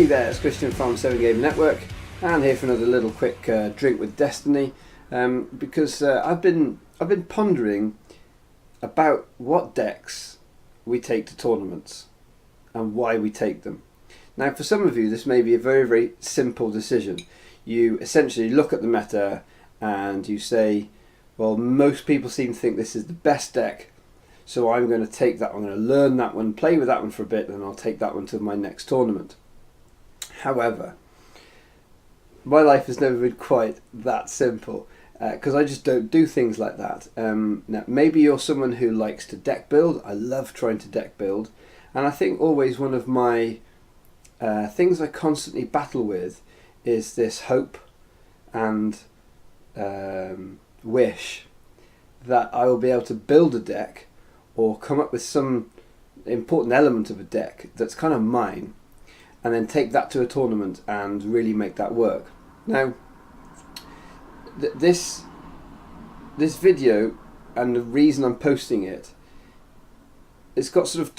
there, it's Christian from Severn Game Network, and here for another little quick drink with Destiny, because I've been pondering about what decks we take to tournaments and why we take them. Now, for some of you, this may be a very, very simple decision. You essentially look at the meta and you say, well, most people seem to think this is the best deck, so I'm going to take that, I'm going to learn that one, play with that one for a bit, and I'll take that one to my next tournament. However, my life has never been quite that simple, because I just don't do things like that. Now, maybe you're someone who likes to deck build. I love trying to deck build, and I think always one of my things I constantly battle with is this hope and wish that I will be able to build a deck or come up with some important element of a deck that's kind of mine, and then take that to a tournament and really make that work. Now, this video, and the reason I'm posting it, it's got sort of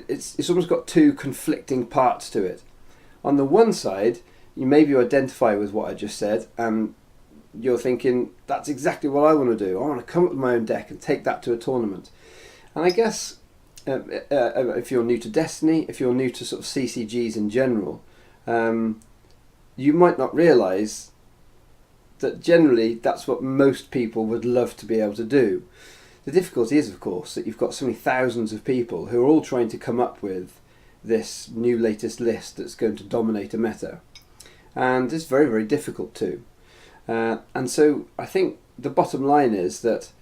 it's almost got two conflicting parts to it. On the one side, maybe you identify with what I just said, and you're thinking, that's exactly what I want to do. I want to come up with my own deck and take that to a tournament. And I guess if you're new to Destiny, if you're new to sort of CCGs in general, you might not realise that generally that's what most people would love to be able to do. The difficulty is, of course, that you've got so many thousands of people who are all trying to come up with this new latest list that's going to dominate a meta. And it's very, very difficult too. And so I think the bottom line is that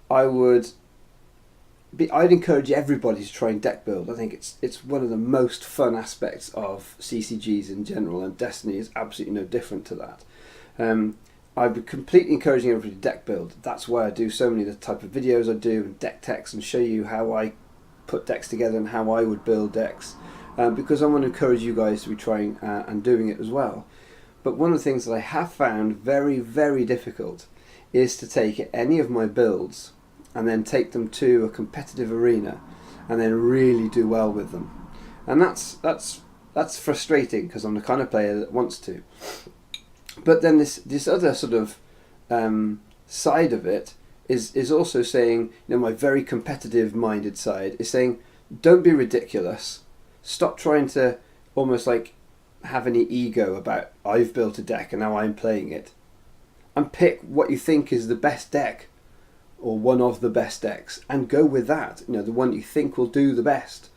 I'd encourage everybody to try and deck build. I think it's one of the most fun aspects of CCGs in general, and Destiny is absolutely no different to that. I'd be completely encouraging everybody to deck build. That's why I do so many of the type of videos I do, and deck techs, and show you how I put decks together and how I would build decks, because I want to encourage you guys to be trying and doing it as well. But one of the things that I have found very, very difficult is to take any of my builds and then take them to a competitive arena and then really do well with them. And that's frustrating, because I'm the kind of player that wants to. But then this other sort of side of it is also saying, my very competitive minded side is saying, don't be ridiculous. Stop trying to almost like have any ego about, I've built a deck and now I'm playing it. And pick what you think is the best deck, or one of the best decks, and go with that, the one you think will do the best.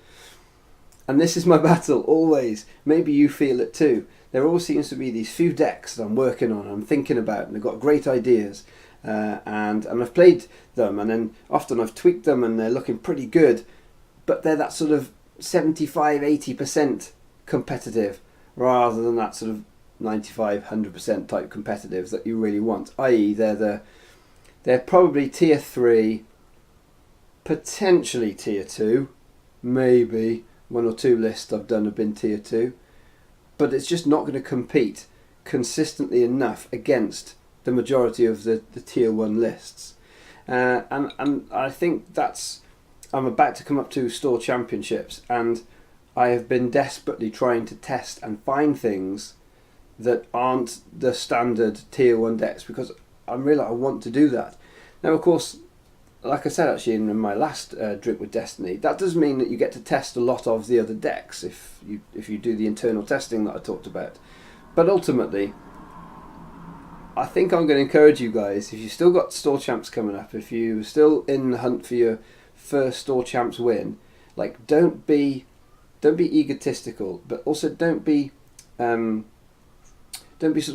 And this is my battle always. Maybe you feel it too. There always seems to be these few decks that I'm working on, I'm thinking about, and I've got great ideas, and I've played them, and then often I've tweaked them and they're looking pretty good, but they're that sort of 75-80% competitive, rather than that sort of 95-100% type competitive that you really want, i.e. they're probably tier 3, potentially tier 2, maybe one or two lists I've done have been tier 2, but it's just not going to compete consistently enough against the majority of the tier 1 lists. And I think I'm about to come up to store championships, and I have been desperately trying to test and find things that aren't the standard tier 1 decks, because I want to do that. Now, of course, like I said actually in my last drink with Destiny, that does mean that you get to test a lot of the other decks if you do the internal testing that I talked about. But ultimately, I think I'm going to encourage you guys, if you've still got store champs coming up, if you're still in the hunt for your first store champs win, like don't be egotistical, but also don't be sort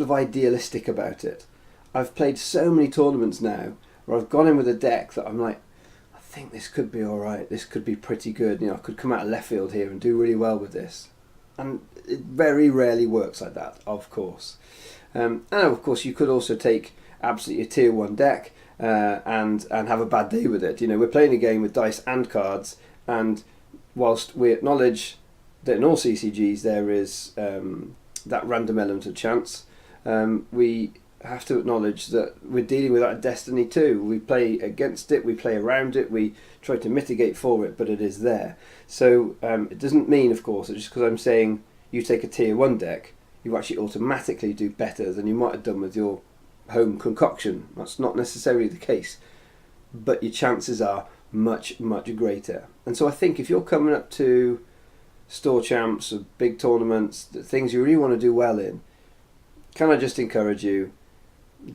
of idealistic about it. I've played so many tournaments now where I've gone in with a deck that I'm like, I think this could be alright, this could be pretty good, I could come out of left field here and do really well with this. And it very rarely works like that, of course. And of course you could also take absolutely a tier 1 deck and have a bad day with it. We're playing a game with dice and cards, and whilst we acknowledge that in all CCGs there is that random element of chance, we have to acknowledge that we're dealing with that in Destiny too. We play against it, we play around it, we try to mitigate for it, but it is there. So it doesn't mean, of course, that just because I'm saying you take a tier 1 deck, you actually automatically do better than you might have done with your home concoction. That's not necessarily the case, but your chances are much, much greater. And so I think if you're coming up to store champs or big tournaments, the things you really want to do well in, can I just encourage you,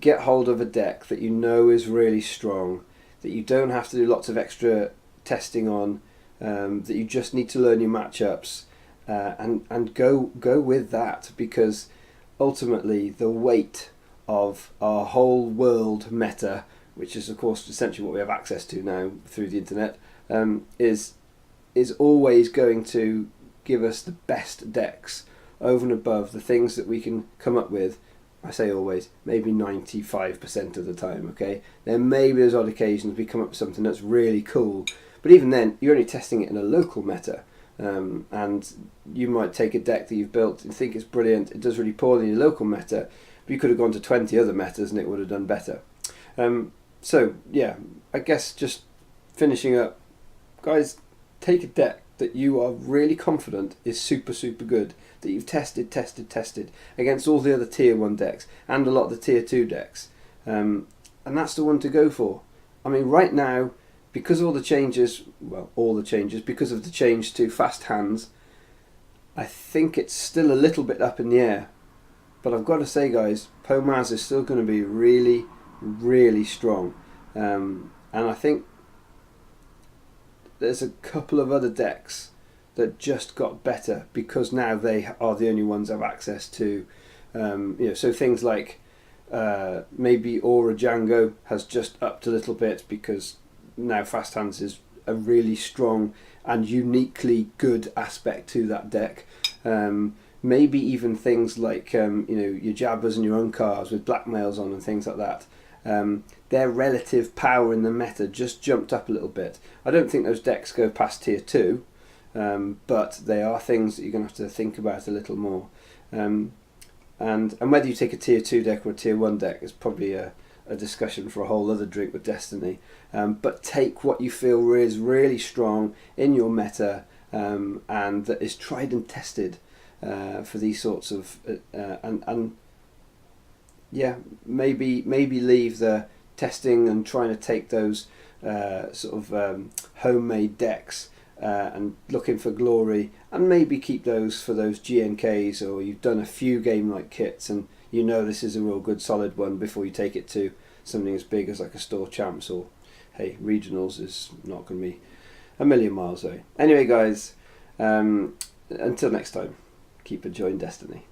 get hold of a deck that you know is really strong, that you don't have to do lots of extra testing on, that you just need to learn your matchups, and go with that, because ultimately the weight of our whole world meta, which is of course essentially what we have access to now through the internet, is always going to give us the best decks over and above the things that we can come up with. I say always, maybe 95% of the time, okay? There may be those odd occasions we come up with something that's really cool, but even then, you're only testing it in a local meta, and you might take a deck that you've built and think it's brilliant, it does really poorly in your local meta, but you could have gone to 20 other metas and it would have done better. So, yeah, I guess just finishing up, guys, take a deck that you are really confident is super, super good, that you've tested against all the other tier 1 decks and a lot of the tier 2 decks, and that's the one to go for. I mean, right now, because of all the changes, because of the change to fast hands, I think it's still a little bit up in the air, but I've got to say, guys, Pomaz is still going to be really, really strong, and I think there's a couple of other decks that just got better because now they are the only ones I have access to. So things like maybe Aura Django has just upped a little bit because now Fast Hands is a really strong and uniquely good aspect to that deck. Maybe even things like your Jabbers and your Unkars with blackmails on and things like that. Their relative power in the meta just jumped up a little bit. I don't think those decks go past tier 2, but they are things that you're going to have to think about a little more. And whether you take a tier 2 deck or a tier 1 deck is probably a discussion for a whole other drink with Destiny. But take what you feel is really strong in your meta, and that is tried and tested for these sorts of maybe leave the testing and trying to take those homemade decks and looking for glory, and maybe keep those for those GNKs, or you've done a few game like kits and you know this is a real good solid one before you take it to something as big as like a store champs, or hey, regionals is not going to be a million miles away. Anyway, guys, until next time, keep enjoying Destiny.